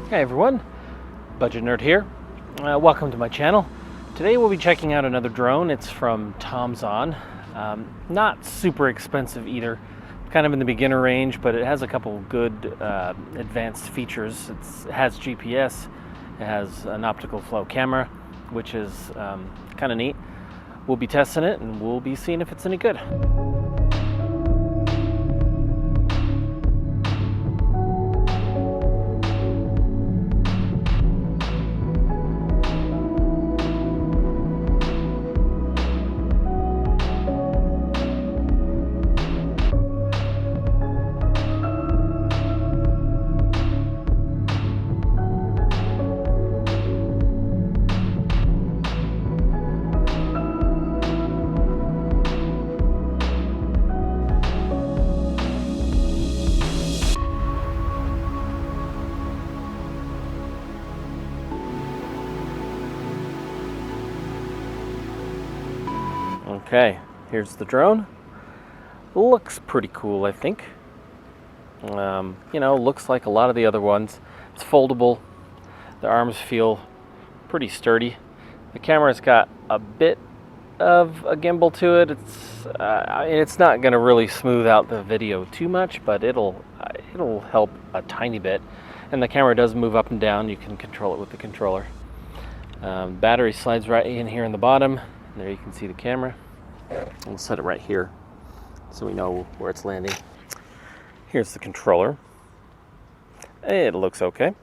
Hey everyone, Budget Nerd here. Welcome to my channel. Today we'll be checking out another drone. It's from Tomzon. Not super expensive either. Kind of in the beginner range, but it has a couple good advanced features. It has GPS. It has an optical flow camera, which is kind of neat. We'll be testing it and we'll be seeing if it's any good. Okay, here's the drone. Looks pretty cool, I think. You know, looks like a lot of the other ones. It's foldable. The arms feel pretty sturdy. The camera's got a bit of a gimbal to it. It's not going to really smooth out the video too much, but it'll help a tiny bit. And the camera does move up and down. You can control it with the controller. Battery slides right in here in the bottom. There you can see the camera. We'll set it right here so we know where it's landing. Here's the controller. It looks okay.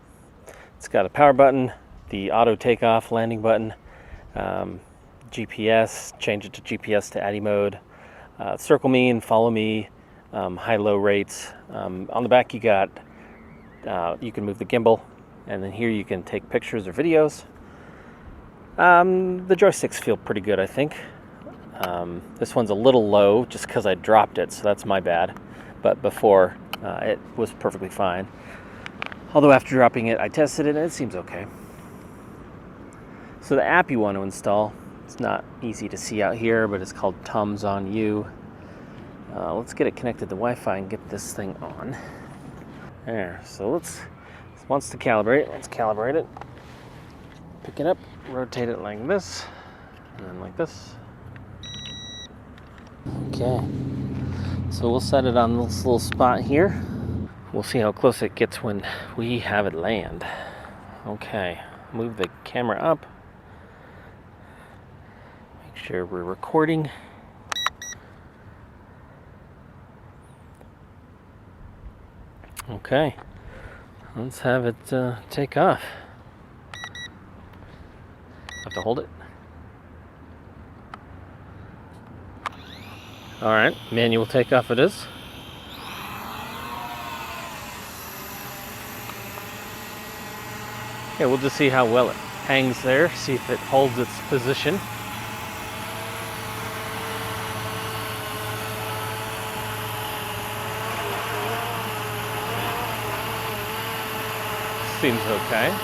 It's got a power button, the auto takeoff landing button, GPS, change it to GPS to ADI mode, circle me and follow me, high-low rates. On the back you got, you can move the gimbal, and then here you can take pictures or videos. The joysticks feel pretty good, I think. This one's a little low just because I dropped it, so that's my bad. But before, it was perfectly fine. Although after dropping it, I tested it and it seems okay. So the app you want to install, it's not easy to see out here, but it's called Tomzon U. Let's get it connected to Wi-Fi and get this thing on. There, so it wants to calibrate. Let's calibrate it. Pick it up, rotate it like this, and then like this. Okay, so we'll set it on this little spot here. We'll see how close it gets when we have it land. Okay, move the camera up. Make sure we're recording. Okay, let's have it take off. Have to hold it. All right, manual takeoff it is. Okay, we'll just see how well it hangs there, see if it holds its position. Seems okay.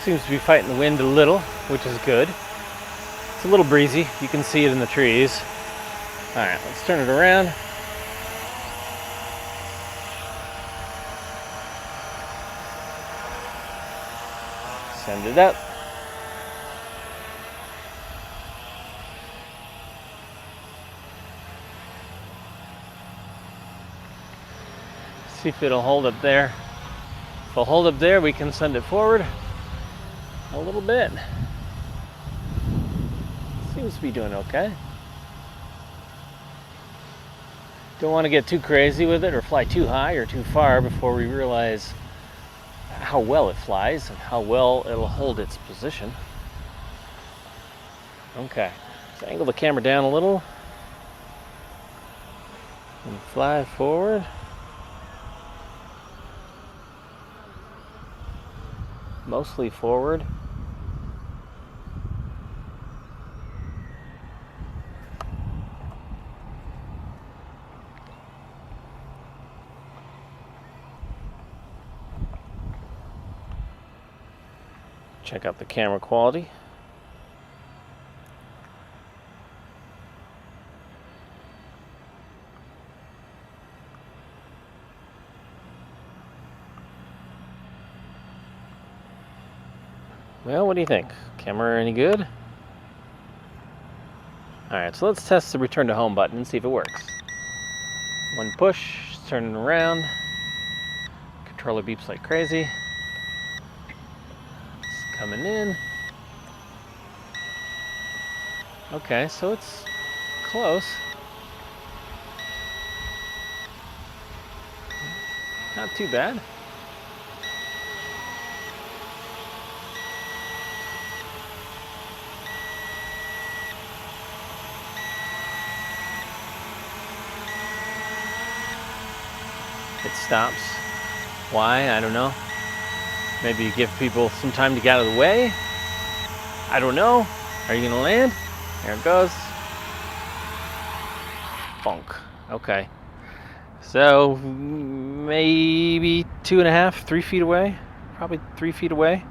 Seems to be fighting the wind a little, which is good. It's a little breezy. You can see it in the trees. All right, let's turn it around. Send it up. See if it'll hold up there. If it'll hold up there, we can send it forward a little bit. Seems to be doing okay. Don't want to get too crazy with it or fly too high or too far before we realize how well it flies and how well it'll hold its position. Okay, so angle the camera down a little and fly forward. Mostly forward. Check out the camera quality. Well, what do you think? Camera any good? Alright, so let's test the return to home button and see if it works. One push, turning around. Controller beeps like crazy. It's coming in. Okay, so it's close. Not too bad. It stops. Why? I don't know. Maybe give people some time to get out of the way. I don't know. Are you gonna land? There it goes. Bonk. Okay. So maybe 2.5, 3 feet away. Probably 3 feet away.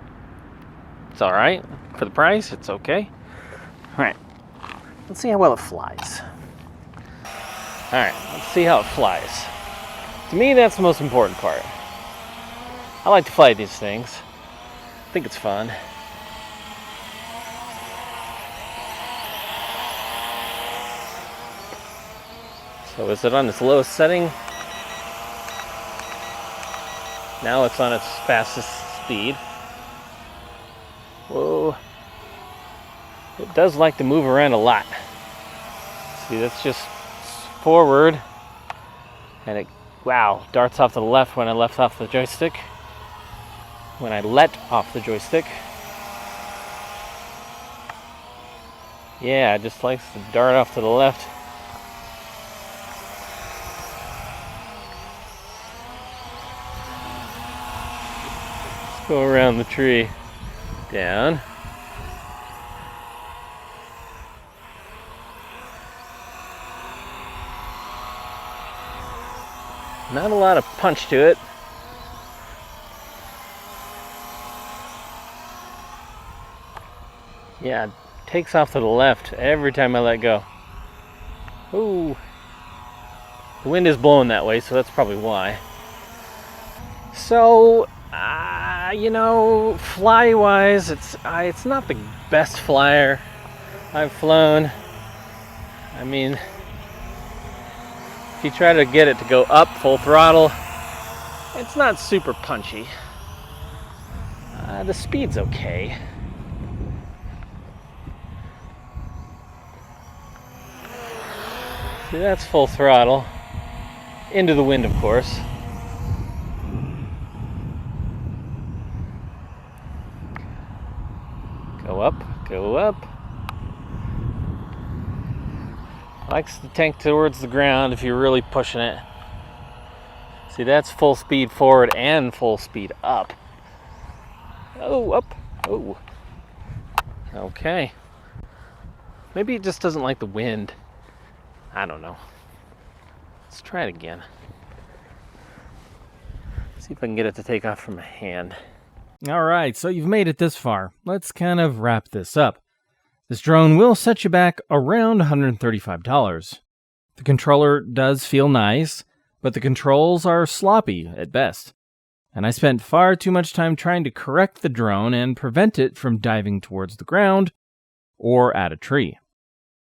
It's all right for the price. It's okay. All right. Let's see how well it flies. All right. Let's see how it flies. To me, that's the most important part. I like to fly these things. I think it's fun. So is it on its lowest setting? Now it's on its fastest speed. Whoa. It does like to move around a lot. See, that's just forward. And it, wow, darts off to the left when I left off the joystick. When I let off the joystick. Yeah, it just likes to dart off to the left. Let's go around the tree. Down. Not a lot of punch to it. Yeah, it takes off to the left every time I let go. Ooh. The wind is blowing that way, so that's probably why. So, you know, fly-wise, it's not the best flyer I've flown. I mean, if you try to get it to go up full throttle, it's not super punchy. The speed's okay. See, that's full throttle. Into the wind, of course. Go up, go up. Likes to tank towards the ground if you're really pushing it. See, that's full speed forward and full speed up. Oh, up. Oh. Okay. Maybe it just doesn't like the wind. I don't know. Let's try it again. See if I can get it to take off from my hand. All right, so you've made it this far. Let's kind of wrap this up. This drone will set you back around $135. The controller does feel nice, but the controls are sloppy at best. And I spent far too much time trying to correct the drone and prevent it from diving towards the ground or at a tree.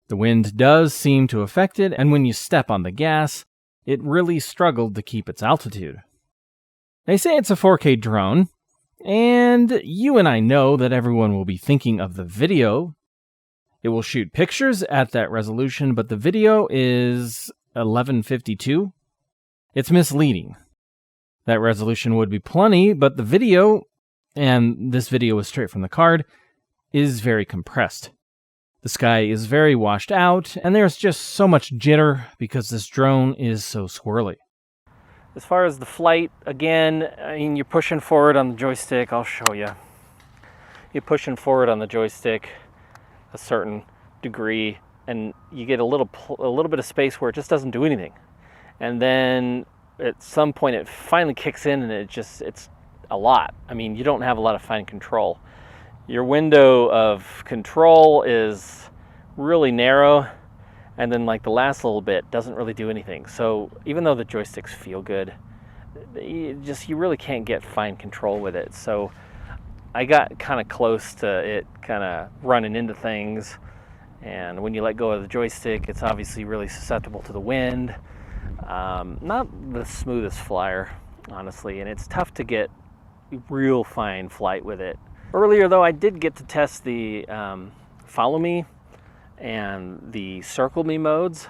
The wind does seem to affect it, and when you step on the gas, it really struggled to keep its altitude. They say it's a 4K drone, and you and I know that everyone will be thinking of the video. It will shoot pictures at that resolution, but the video is 1152. It's misleading. That resolution would be plenty, but the video, and this video is straight from the card, is very compressed. The sky is very washed out, and there's just so much jitter because this drone is so squirrely. As far as the flight, again, I mean, you're pushing forward on the joystick. I'll show you. You're pushing forward on the joystick a certain degree, and you get a little bit of space where it just doesn't do anything. And then at some point it finally kicks in, and it's a lot. I mean, you don't have a lot of fine control. your window of control is really narrow, and then like the last little bit doesn't really do anything. So even though the joysticks feel good, you really can't get fine control with it. So I got kind of close to it kind of running into things, and when you let go of the joystick, it's obviously really susceptible to the wind. Not the smoothest flyer, honestly, and it's tough to get real fine flight with it. Earlier though, I did get to test the follow me and the circle me modes.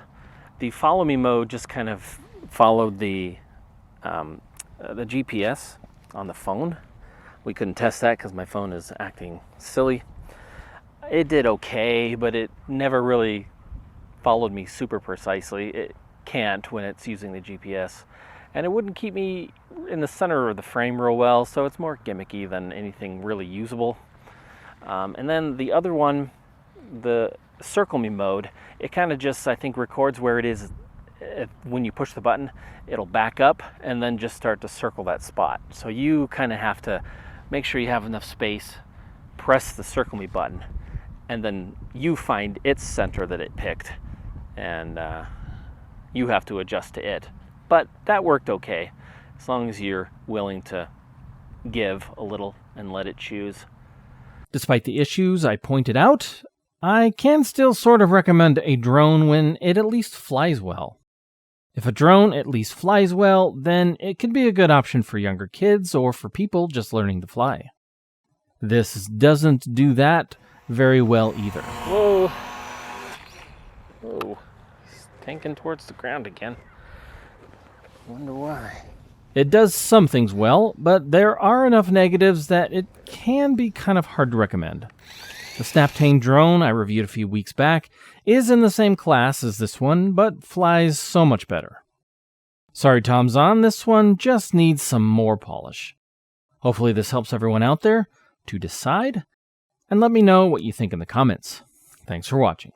The follow me mode just kind of followed the GPS on the phone. We couldn't test that because my phone is acting silly. It did okay, but it never really followed me super precisely. It can't when it's using the GPS. And it wouldn't keep me in the center of the frame real well, so it's more gimmicky than anything really usable. And then the other one, the circle me mode, it kind of just, I think, records where it is. When you push the button, it'll back up and then just start to circle that spot. So you kind of have to make sure you have enough space, press the circle me button, and then you find its center that it picked, and you have to adjust to it. But that worked okay, as long as you're willing to give a little and let it choose. Despite the issues I pointed out, I can still sort of recommend a drone when it at least flies well. If a drone at least flies well, then it could be a good option for younger kids or for people just learning to fly. This doesn't do that very well either. Whoa. Whoa. He's tanking towards the ground again. Wonder why. It does some things well, but there are enough negatives that it can be kind of hard to recommend. The SNAPTAIN drone I reviewed a few weeks back is in the same class as this one, but flies so much better. Sorry, Tomzon, this one just needs some more polish. Hopefully this helps everyone out there to decide, and let me know what you think in the comments. Thanks for watching.